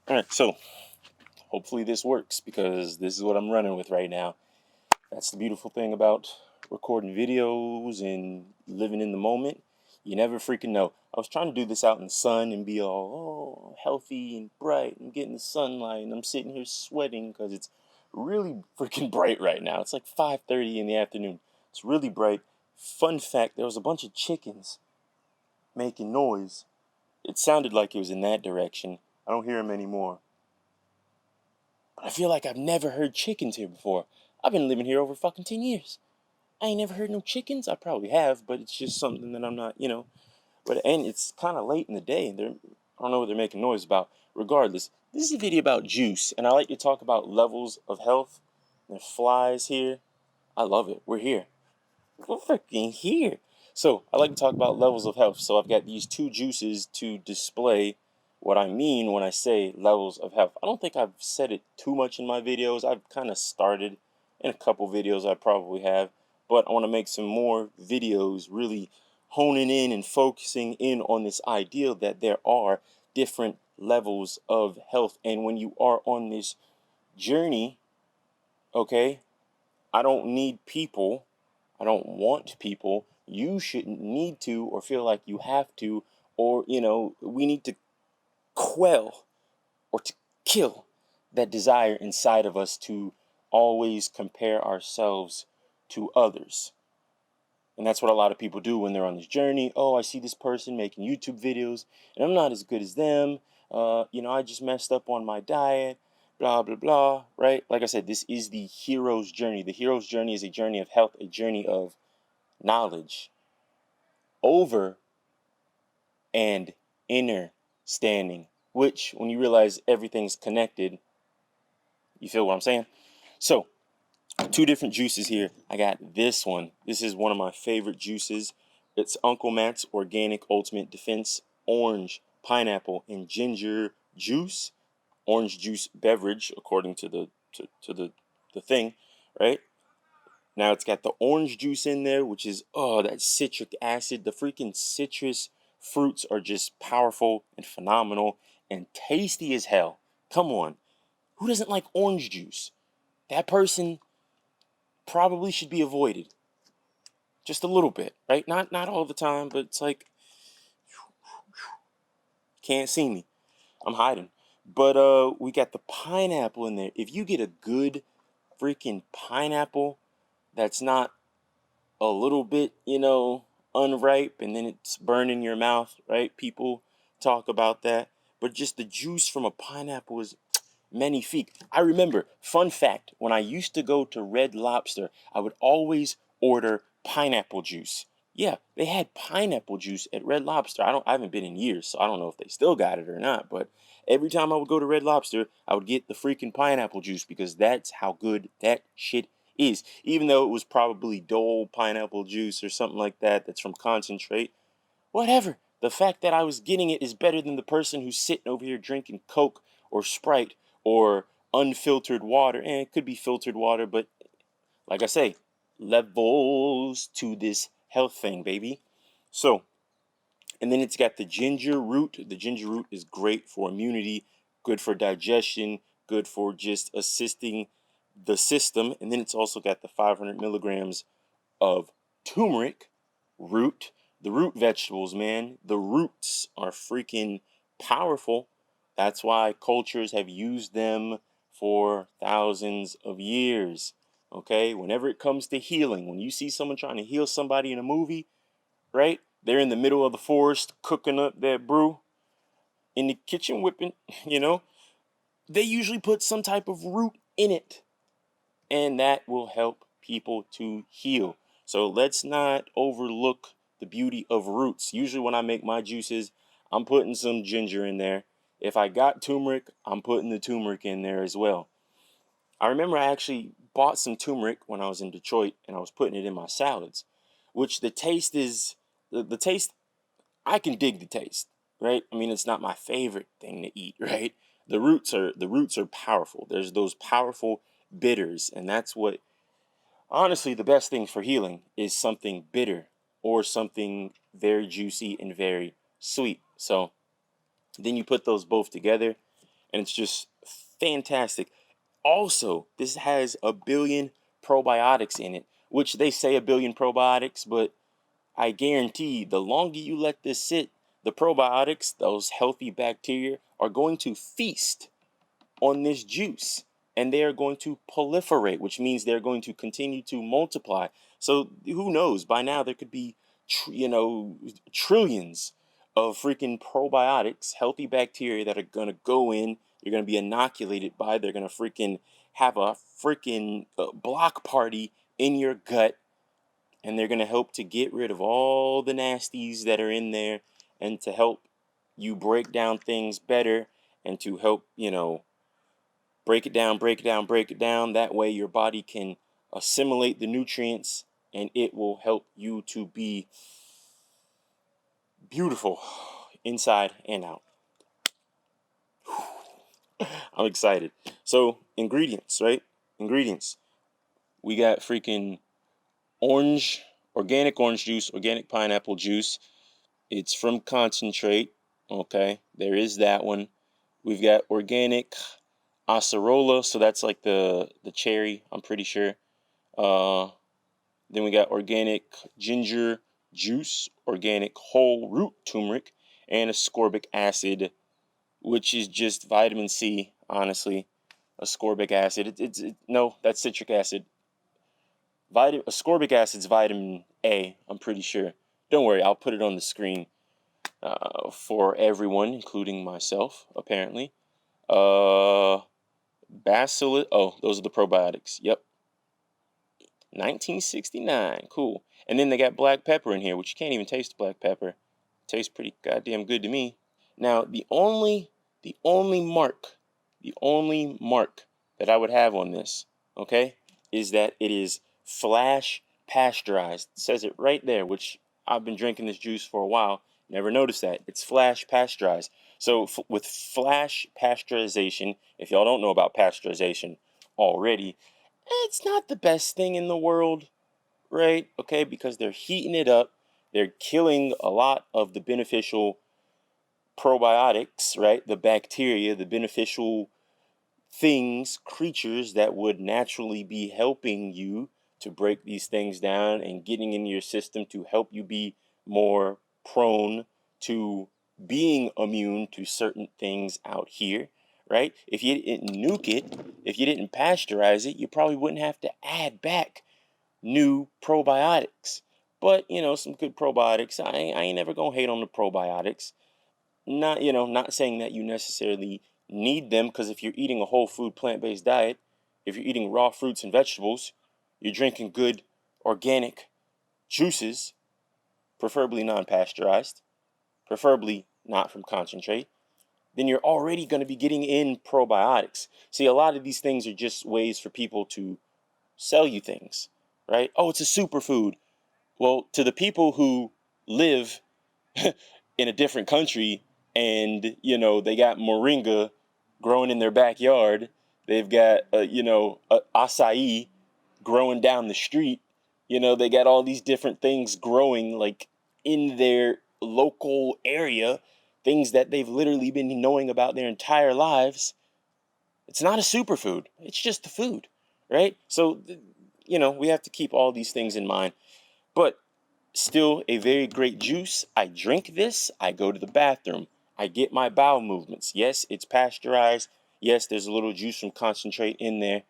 All right, so hopefully this works because this is what I'm running with right now. That's the beautiful thing about recording videos and living in the moment. You never freaking know. I was trying to do this out in the sun and be all healthy and bright and getting the sunlight, and I'm sitting here sweating because it's really freaking bright right now. It's like 5:30 in the afternoon. It's really bright. Fun fact, there was a bunch of chickens making noise. It sounded like it was in that direction. I don't hear them anymore. But I feel like I've never heard chickens here before. I've been living here over fucking 10 years. I ain't never heard no chickens. I probably have, but it's just something that I'm not. But and it's kind of late in the day, and I don't know what they're making noise about. Regardless, this is a video about juice, and I like to talk about levels of health. There's flies here. I love it. We're here. We're freaking here. So I like to talk about levels of health. So I've got these two juices to display what I mean when I say levels of health. I don't think I've said it too much in my videos. I've kind of started in a couple videos I probably have, but I want to make some more videos really honing in and focusing in on this idea that there are different levels of health. And when you are on this journey, okay, I don't need people. I don't want people. You shouldn't need to or feel like you have to, or, we need to quell or to kill that desire inside of us to always compare ourselves to others. And that's what a lot of people do when they're on this journey. Oh, I see this person making YouTube videos and I'm not as good as them. I just messed up on my diet, blah, blah, blah, right? Like I said, this is the hero's journey. The hero's journey is a journey of health, a journey of knowledge over and inner standing, which when you realize everything's connected, you feel what I'm saying? So, two different juices here. I got this one. This is one of my favorite juices. It's Uncle Matt's Organic Ultimate Defense Orange, Pineapple, and Ginger Juice. Orange juice beverage, according to the thing, right? Now it's got the orange juice in there, which is that citric acid. The freaking citrus fruits are just powerful and phenomenal and tasty as hell. Come on. Who doesn't like orange juice? That person probably should be avoided. Just a little bit, right? Not all the time, but it's like can't see me. I'm hiding. But we got the pineapple in there. If you get a good freaking pineapple that's not a little bit, unripe and then it's burning your mouth, right? People talk about that. But just the juice from a pineapple is magnifique. I remember, fun fact, when I used to go to Red Lobster, I would always order pineapple juice. Yeah, they had pineapple juice at Red Lobster. I haven't been in years, so I don't know if they still got it or not, but every time I would go to Red Lobster, I would get the freaking pineapple juice because that's how good that shit is. Even though it was probably Dole pineapple juice or something like that that's from concentrate, whatever. The fact that I was getting it is better than the person who's sitting over here drinking Coke or Sprite or unfiltered water. And it could be filtered water, but like I say, levels to this health thing, baby. So, and then it's got the ginger root. The ginger root is great for immunity, good for digestion, good for just assisting the system. And then it's also got the 500 milligrams of turmeric root. The root vegetables, man, the roots are freaking powerful. That's why cultures have used them for thousands of years. Okay, whenever it comes to healing, when you see someone trying to heal somebody in a movie, right? They're in the middle of the forest cooking up that brew in the kitchen whipping, you know, they usually put some type of root in it, and that will help people to heal. So let's not overlook the beauty of roots. Usually when I make my juices, I'm putting some ginger in there. If I got turmeric, I'm putting the turmeric in there as well. I remember I actually bought some turmeric when I was in Detroit and I was putting it in my salads, which the taste is the taste. I can dig the taste, right? I mean, it's not my favorite thing to eat, right? The roots are powerful. There's those powerful bitters, and that's what honestly the best thing for healing is something bitter or something very juicy and very sweet. So then you put those both together and it's just fantastic. Also, this has a billion probiotics in it, which they say a billion probiotics, but I guarantee the longer you let this sit, the probiotics, those healthy bacteria, are going to feast on this juice, and they are going to proliferate, which means they're going to continue to multiply. So who knows? By now there could be, trillions of freaking probiotics, healthy bacteria that are going to go in. You're going to be inoculated by. They're going to freaking have a freaking block party in your gut, and they're going to help to get rid of all the nasties that are in there, and to help you break down things better, and to help, break it down, break it down, break it down. That way your body can assimilate the nutrients, and it will help you to be beautiful inside and out. I'm excited. So ingredients, right? Ingredients. We got freaking organic orange juice, organic pineapple juice. It's from concentrate. Okay, there is that one. We've got organic acerola, so that's like the cherry, I'm pretty sure. Then we got organic ginger juice, organic whole root turmeric, and ascorbic acid, which is just vitamin C, honestly. Ascorbic acid. No, that's citric acid. Ascorbic acid's vitamin A, I'm pretty sure. Don't worry, I'll put it on the screen for everyone, including myself, apparently. Bacillus. Oh, those are the probiotics. Yep. 1969. Cool. And then they got black pepper in here, which you can't even taste black pepper. Tastes pretty goddamn good to me. Now, the only mark that I would have on this, okay, is that it is flash pasteurized. It says it right there, which I've been drinking this juice for a while. Never noticed that. It's flash pasteurized. So with flash pasteurization, if y'all don't know about pasteurization already, it's not the best thing in the world, right? Okay, because they're heating it up. They're killing a lot of the beneficial probiotics, right? The bacteria, the beneficial things, creatures that would naturally be helping you to break these things down and getting in your system to help you be more prone to being immune to certain things out here, right? If you didn't nuke it, if you didn't pasteurize it, you probably wouldn't have to add back new probiotics. But, some good probiotics. I ain't never gonna hate on the probiotics. Not saying that you necessarily need them, because if you're eating a whole food plant-based diet, if you're eating raw fruits and vegetables, you're drinking good organic juices, preferably non-pasteurized, preferably not from concentrate, then you're already going to be getting in probiotics. See, a lot of these things are just ways for people to sell you things, right? Oh, it's a superfood. Well, to the people who live in a different country, and they got moringa growing in their backyard, they've got acai growing down the street, they got all these different things growing like in their local area, things that they've literally been knowing about their entire lives. It's not a superfood, it's just the food, right? So we have to keep all these things in mind. But still a very great juice. I drink this, I go to the bathroom, I get my bowel movements. Yes, it's pasteurized. Yes, there's a little juice from concentrate in there.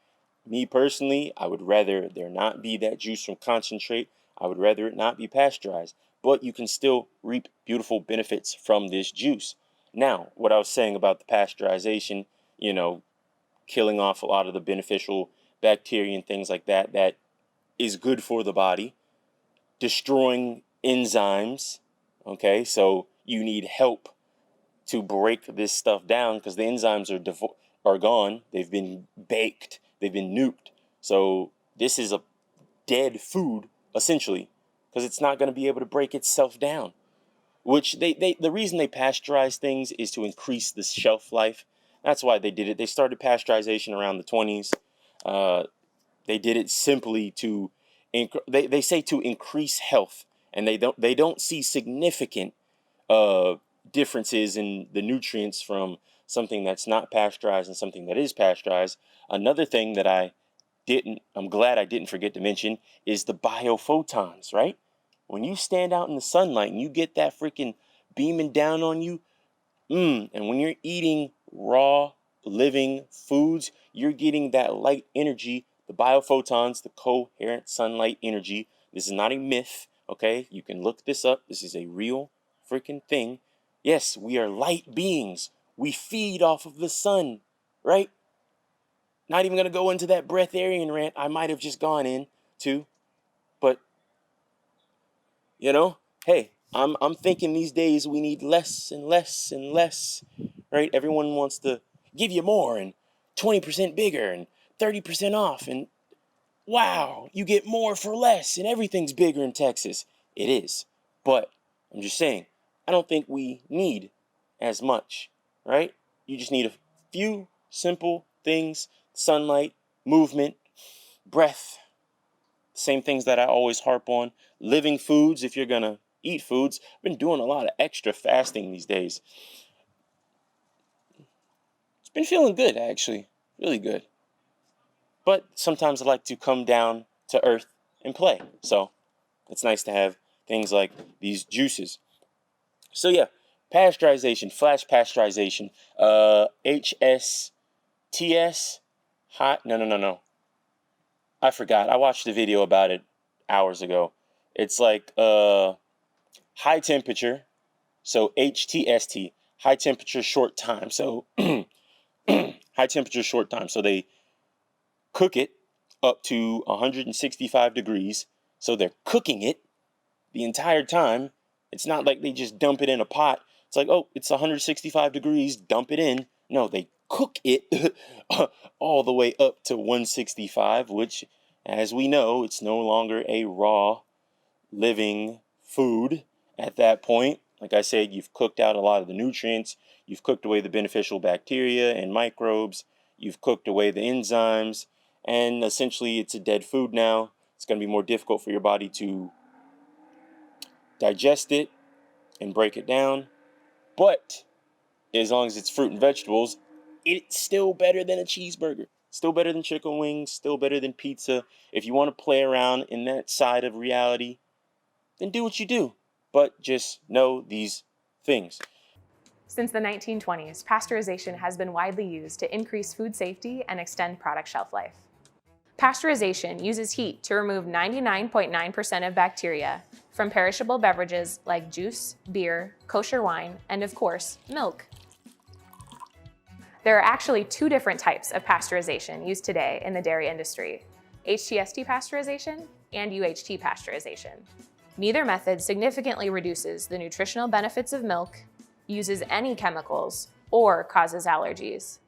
Me personally, I would rather there not be that juice from concentrate. I would rather it not be pasteurized. But you can still reap beautiful benefits from this juice. Now, what I was saying about the pasteurization, killing off a lot of the beneficial bacteria and things like that, that is good for the body, destroying enzymes. Okay, so you need help to break this stuff down, because the enzymes are gone. They've been baked. They've been nuked. So this is a dead food essentially, because it's not going to be able to break itself down. Which the reason they pasteurize things is to increase the shelf life. That's why they did it. They started pasteurization around the 20s. They did it simply to, they say to increase health, and they don't see significant differences in the nutrients from something that's not pasteurized and something that is pasteurized. Another thing that I'm glad I didn't forget to mention is the biophotons, right? When you stand out in the sunlight and you get that freaking beaming down on you, and when you're eating raw, living foods, you're getting that light energy, the biophotons, the coherent sunlight energy. This is not a myth, okay? You can look this up. This is a real freaking thing. Yes, we are light beings. We feed off of the sun, right? Not even going to go into that breatharian rant I might have just gone into, but, hey, I'm thinking these days we need less and less and less, right? Everyone wants to give you more and 20% bigger and 30% off, and wow, you get more for less and everything's bigger in Texas. It is, but I'm just saying, I don't think we need as much, right? You just need a few simple things: sunlight, movement, breath, same things that I always harp on. Living foods, if you're gonna eat foods. I've been doing a lot of extra fasting these days. It's been feeling good, actually, really good. But sometimes I like to come down to earth and play. So it's nice to have things like these juices. So yeah, pasteurization, flash pasteurization, HSTS, hot, no. I forgot. I watched a video about it hours ago. It's like high temperature, so HTST, high temperature short time. So high temperature short time. So they cook it up to 165 degrees. So they're cooking it the entire time. It's not like they just dump it in a pot. It's like, oh, it's 165 degrees, dump it in. No, they cook it all the way up to 165, which, as we know, it's no longer a raw, living food at that point. Like I said, you've cooked out a lot of the nutrients. You've cooked away the beneficial bacteria and microbes. You've cooked away the enzymes. And essentially, it's a dead food now. It's going to be more difficult for your body to digest it and break it down. But as long as it's fruit and vegetables, it's still better than a cheeseburger. Still better than chicken wings. Still better than pizza. If you want to play around in that side of reality, then do what you do. But just know these things. Since the 1920s, pasteurization has been widely used to increase food safety and extend product shelf life. Pasteurization uses heat to remove 99.9% of bacteria from perishable beverages like juice, beer, kosher wine, and of course, milk. There are actually two different types of pasteurization used today in the dairy industry: HTST pasteurization and UHT pasteurization. Neither method significantly reduces the nutritional benefits of milk, uses any chemicals, or causes allergies.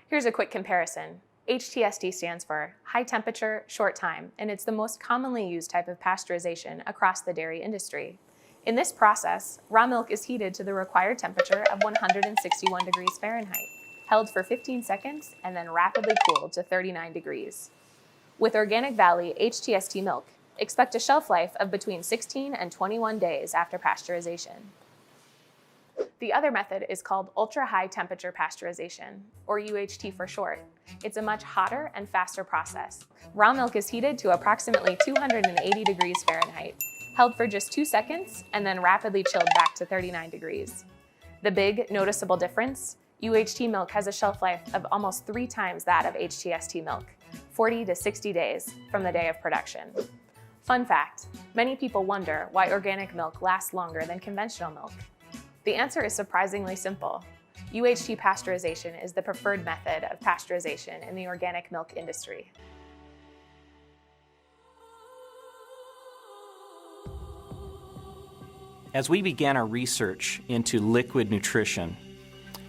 Here's a quick comparison. HTST stands for high temperature, short time, and it's the most commonly used type of pasteurization across the dairy industry. In this process, raw milk is heated to the required temperature of 161 degrees Fahrenheit, held for 15 seconds, and then rapidly cooled to 39 degrees. With Organic Valley HTST milk, expect a shelf life of between 16 and 21 days after pasteurization. The other method is called ultra-high temperature pasteurization, or UHT for short. It's a much hotter and faster process. Raw milk is heated to approximately 280 degrees Fahrenheit, held for just 2 seconds, and then rapidly chilled back to 39 degrees. The big, noticeable difference: UHT milk has a shelf life of almost 3 times that of HTST milk, 40 to 60 days from the day of production. Fun fact: many people wonder why organic milk lasts longer than conventional milk. The answer is surprisingly simple. UHT pasteurization is the preferred method of pasteurization in the organic milk industry. As we began our research into liquid nutrition,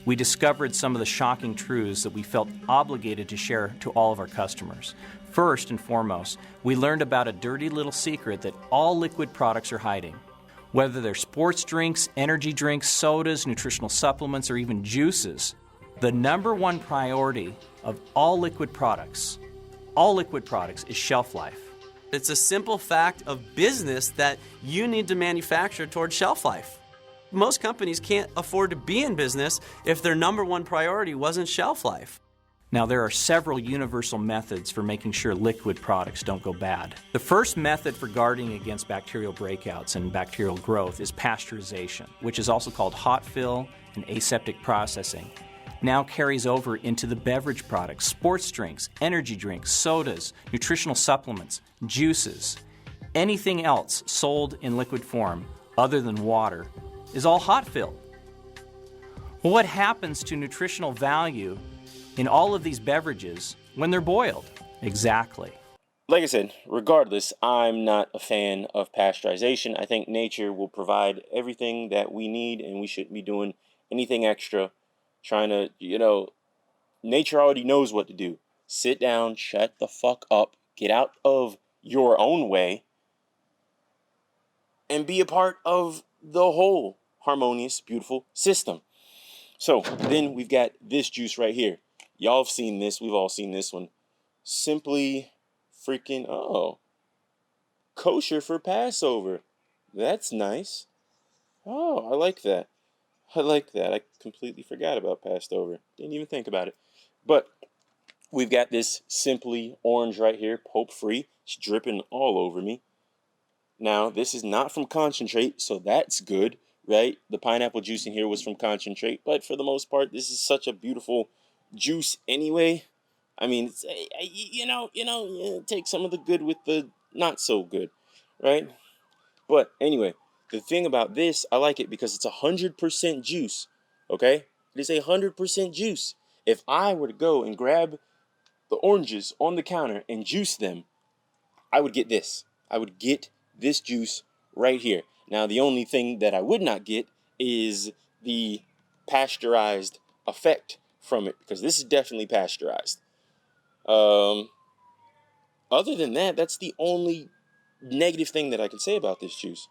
we discovered some of the shocking truths that we felt obligated to share to all of our customers. First and foremost, we learned about a dirty little secret that all liquid products are hiding. Whether they're sports drinks, energy drinks, sodas, nutritional supplements, or even juices, the number one priority of all liquid products is shelf life. It's a simple fact of business that you need to manufacture towards shelf life. Most companies can't afford to be in business if their number one priority wasn't shelf life. Now, there are several universal methods for making sure liquid products don't go bad. The first method for guarding against bacterial breakouts and bacterial growth is pasteurization, which is also called hot fill and aseptic processing. Now carries over into the beverage products, sports drinks, energy drinks, sodas, nutritional supplements, juices. Anything else sold in liquid form other than water is all hot filled. Well, what happens to nutritional value in all of these beverages when they're boiled? Exactly. Like I said, regardless, I'm not a fan of pasteurization. I think nature will provide everything that we need, and we shouldn't be doing anything extra. Trying to, nature already knows what to do. Sit down, shut the fuck up, get out of your own way, and be a part of the whole harmonious, beautiful system. So then we've got this juice right here. Y'all have seen this. We've all seen this one. Simply freaking, kosher for Passover. That's nice. Oh, I like that. I like that. I completely forgot about Passover. Didn't even think about it. But we've got this Simply orange right here, pulp free. It's dripping all over me. Now, this is not from concentrate, so that's good, right? The pineapple juice in here was from concentrate, but for the most part, this is such a beautiful juice anyway. I mean, it's, take some of the good with the not so good, right? But anyway, the thing about this, I like it because it's 100% juice, okay? It is 100% juice. If I were to go and grab the oranges on the counter and juice them, I would get this. I would get this juice right here. Now, the only thing that I would not get is the pasteurized effect from it, because this is definitely pasteurized. Other than that, that's the only negative thing that I can say about this juice.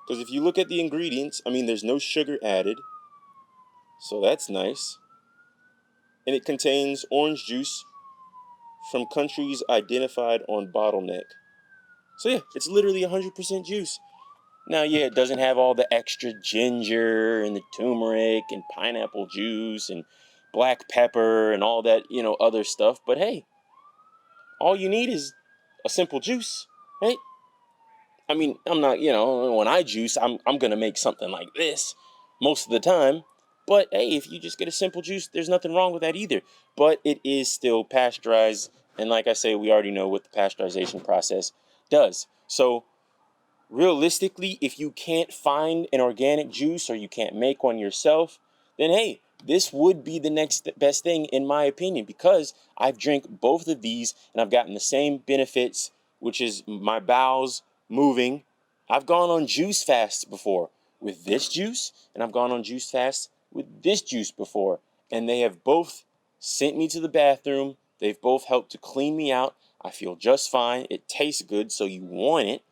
Because if you look at the ingredients, I mean, there's no sugar added, so that's nice. And it contains orange juice from countries identified on bottleneck. So yeah, it's literally 100% juice. Now, yeah, it doesn't have all the extra ginger and the turmeric and pineapple juice and black pepper and all that, other stuff. But hey, all you need is a simple juice, right? I mean, I'm not, when I juice, I'm going to make something like this most of the time. But hey, if you just get a simple juice, there's nothing wrong with that either. But it is still pasteurized. And like I say, we already know what the pasteurization process does. So realistically, if you can't find an organic juice or you can't make one yourself, then hey, this would be the next best thing in my opinion, because I've drank both of these and I've gotten the same benefits, which is my bowels moving. I've gone on juice fasts before with this juice, and I've gone on juice fasts with this juice before, and they have both sent me to the bathroom. They've both helped to clean me out. I feel just fine. It tastes good, so you want it.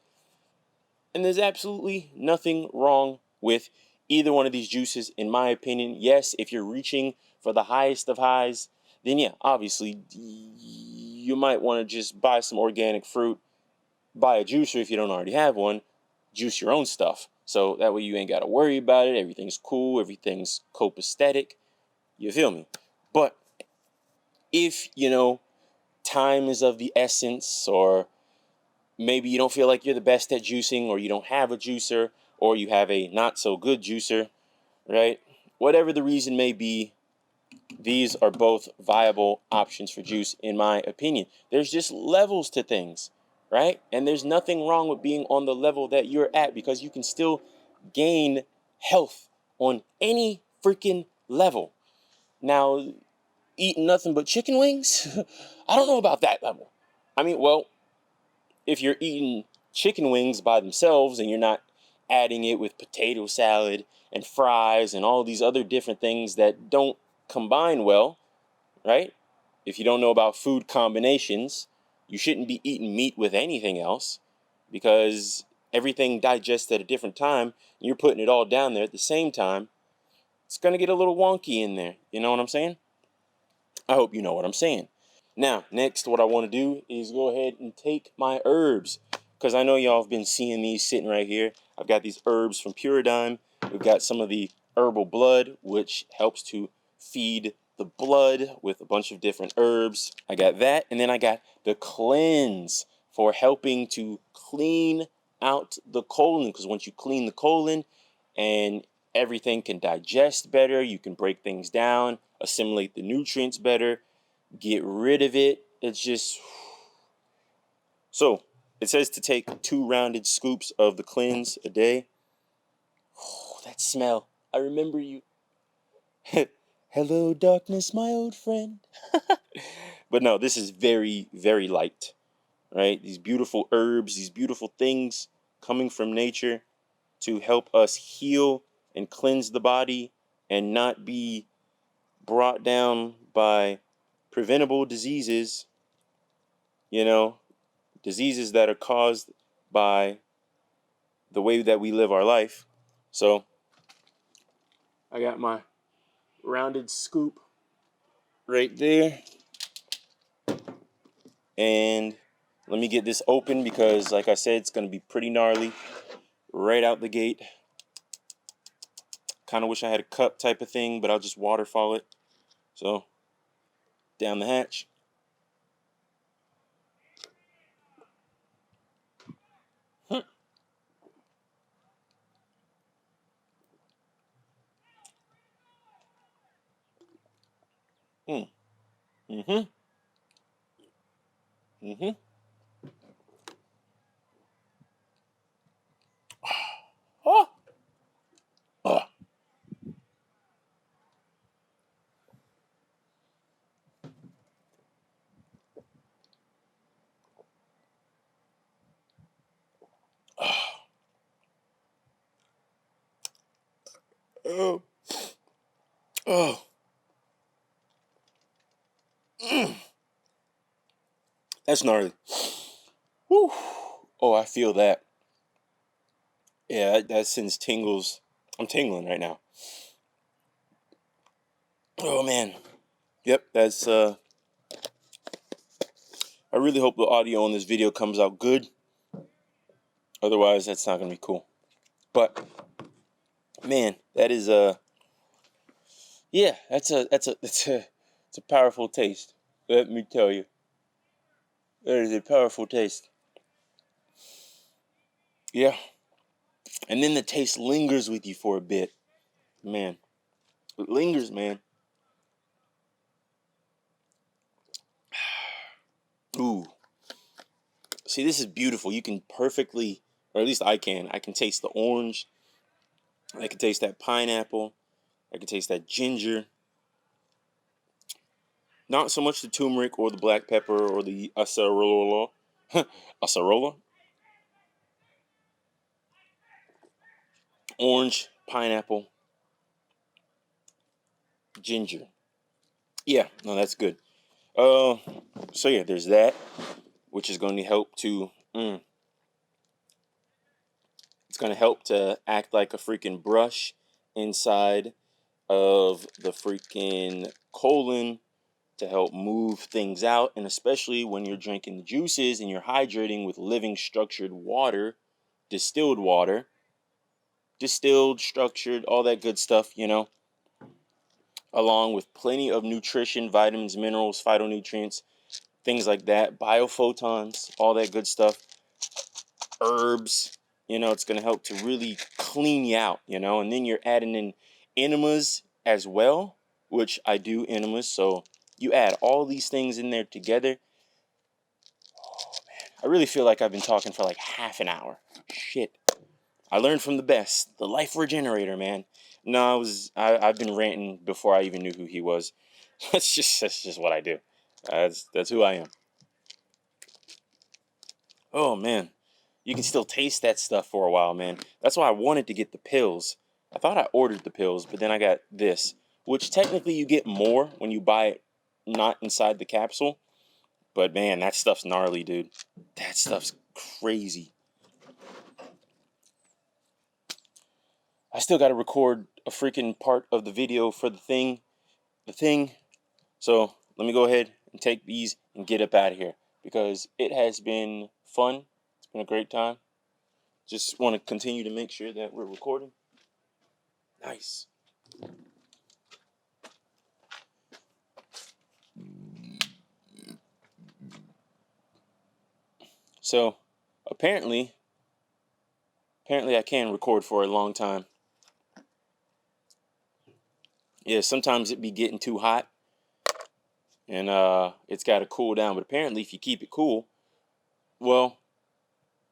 And there's absolutely nothing wrong with either one of these juices, in my opinion. Yes, if you're reaching for the highest of highs, then yeah, obviously, you might want to just buy some organic fruit, buy a juicer if you don't already have one, juice your own stuff. So that way you ain't got to worry about it. Everything's cool. Everything's copacetic. You feel me? But if, time is of the essence, or maybe you don't feel like you're the best at juicing, or you don't have a juicer, or you have a not so good juicer, right? Whatever the reason may be, these are both viable options for juice, in my opinion. There's just levels to things, right? And there's nothing wrong with being on the level that you're at, because you can still gain health on any freaking level. Now, eating nothing but chicken wings, I don't know about that level. I mean, well, if you're eating chicken wings by themselves and you're not adding it with potato salad and fries and all these other different things that don't combine well, right? If you don't know about food combinations, you shouldn't be eating meat with anything else, because everything digests at a different time. And you're putting it all down there at the same time. It's going to get a little wonky in there. You know what I'm saying? I hope you know what I'm saying. Now, next, what I want to do is go ahead and take my herbs, because I know y'all have been seeing these sitting right here. I've got these herbs from Puridyme, We've got some of the herbal blood, which helps to feed the blood with a bunch of different herbs. I got that, and then I got the cleanse for helping to clean out the colon, because once you clean the colon and everything can digest better, you can break things down, assimilate the nutrients better, get rid of it. It's just... So it says to take 2 rounded scoops of the cleanse a day. Oh, that smell. I remember you. Hello, darkness, my old friend. But no, this is very, very light, right? These beautiful herbs, these beautiful things coming from nature to help us heal and cleanse the body and not be brought down by preventable diseases, diseases that are caused by the way that we live our life. So I got my rounded scoop right there. And let me get this open because, like I said, it's going to be pretty gnarly right out the gate. Kind of wish I had a cup type of thing, but I'll just waterfall it. So, down the hatch. Mm. Mm-hmm. Mm-hmm. Oh. Oh. Oh. Oh. Mm. That's gnarly. Whew. Oh, I feel that. Yeah, that sends tingles. I'm tingling right now. Oh, man. Yep, that's, I really hope the audio on this video comes out good. Otherwise, that's not going to be cool. But, man, that is, yeah, it's a powerful taste. Let me tell you. That is a powerful taste. Yeah. And then the taste lingers with you for a bit. Man. It lingers, man. Ooh. See, this is beautiful. You can perfectly, or at least I can taste the orange. I can taste that pineapple. I can taste that ginger. Not so much the turmeric or the black pepper or the acerola. Acerola? Orange, pineapple, ginger. Yeah, no, that's good. So yeah, there's that, which is going to help to, it's going to help to act like a freaking brush inside of the freaking colon to help move things out. And especially when you're drinking the juices and you're hydrating with living structured water, distilled water, distilled, structured, all that good stuff, along with plenty of nutrition, vitamins, minerals, phytonutrients, things like that, biophotons, all that good stuff, herbs, it's going to help to really clean you out, and then you're adding in enemas as well, which I do enemas, so you add all these things in there together. Oh, man, I really feel like I've been talking for like half an hour. Shit. I learned from the best, the life regenerator, man. No, I've been ranting before I even knew who he was. That's just what I do. That's who I am. Oh, man. You can still taste that stuff for a while, man. That's why I wanted to get the pills. I thought I ordered the pills, but then I got this, which technically you get more when you buy it not inside the capsule. But man, that stuff's gnarly, dude. That stuff's crazy. I still got to record a freaking part of the video for the thing. So let me go ahead and take these and get up out of here because it has been fun. It's been a great time. Just want to continue to make sure that we're recording. Nice. So apparently I can record for a long time. Yeah, sometimes it be getting too hot and it's got to cool down. But apparently if you keep it cool, well,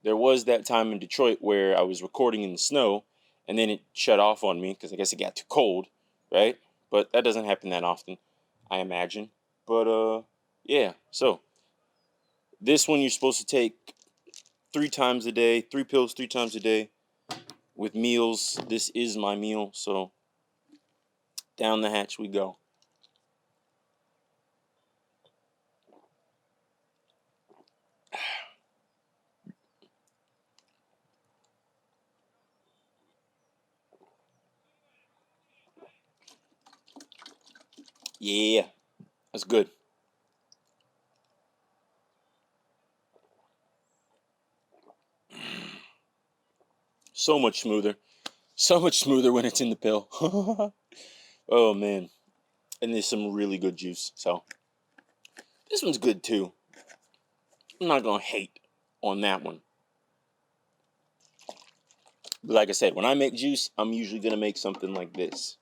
there was that time in Detroit where I was recording in the snow and then it shut off on me because I guess it got too cold, right? But that doesn't happen that often, I imagine. But yeah, so this one you're supposed to take 3 times a day, 3 pills 3 times a day with meals. This is my meal, so down the hatch we go. Yeah, that's good. So much smoother. So much smoother when it's in the pill. Oh man. And there's some really good juice. So this one's good too. I'm not gonna hate on that one. But like I said, when I make juice, I'm usually gonna make something like this.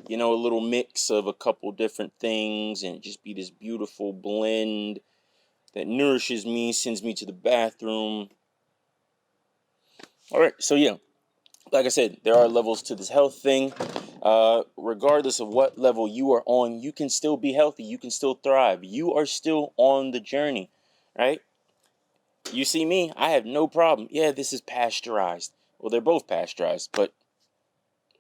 You know, a little mix of a couple different things and just be this beautiful blend that nourishes me, sends me to the bathroom. All right, so yeah, like I said, there are levels to this health thing. Regardless of what level you are on, you can still be healthy. You can still thrive. You are still on the journey, right? You see me, I have no problem. Yeah, this is pasteurized. Well, they're both pasteurized, but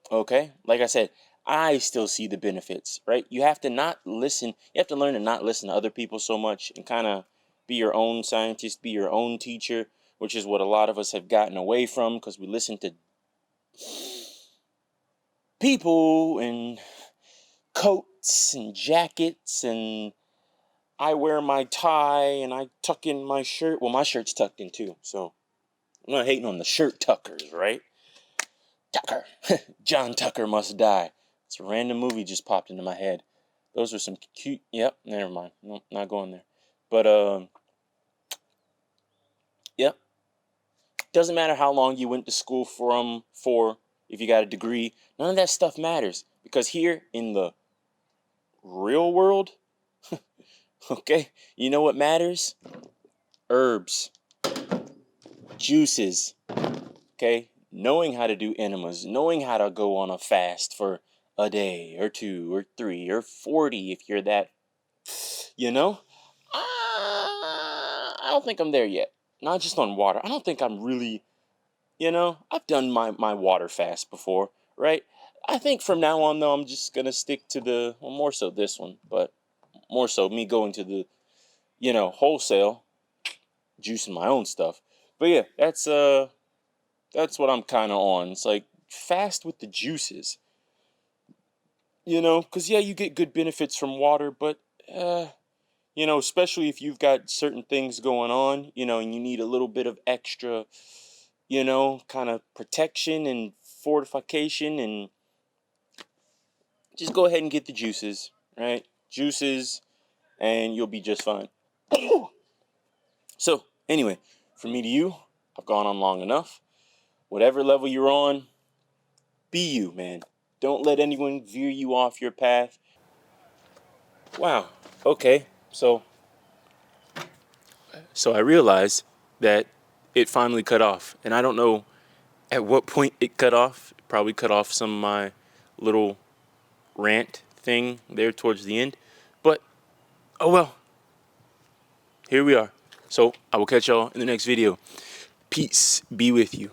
okay. Like I said, I still see the benefits, right? You have to not listen. You have to learn to not listen to other people so much and kind of be your own scientist, be your own teacher, which is what a lot of us have gotten away from because we listen to people and coats and jackets, and I wear my tie and I tuck in my shirt. Well, my shirt's tucked in too, so I'm not hating on the shirt tuckers, right? Tucker. John Tucker Must Die. It's a random movie just popped into my head. Those are some cute. Yep, never mind. Nope, not going there. But yep. Doesn't matter how long you went to school for if you got a degree. None of that stuff matters because here in the real world, okay, you know what matters? Herbs, juices, okay? Knowing how to do enemas, knowing how to go on a fast for a day or 2 or 3 or 40 if you're that, you know? I don't think I'm there yet. Not just on water. I don't think I'm really, I've done my water fast before, right? I think from now on, though, I'm just going to stick to more so this one, but more so me going to the, wholesale, juicing my own stuff. But yeah, that's what I'm kind of on. It's like fast with the juices, because yeah, you get good benefits from water, but especially if you've got certain things going on, and you need a little bit of extra, kind of protection and fortification, and just go ahead and get the juices, right? Juices, and you'll be just fine. So anyway, from me to you, I've gone on long enough. Whatever level you're on, be you, man. Don't let anyone veer you off your path. Wow. Okay. So I realized that it finally cut off, and I don't know at what point it cut off. It probably cut off some of my little rant thing there towards the end. But oh well. Here we are. So I will catch y'all in the next video. Peace be with you.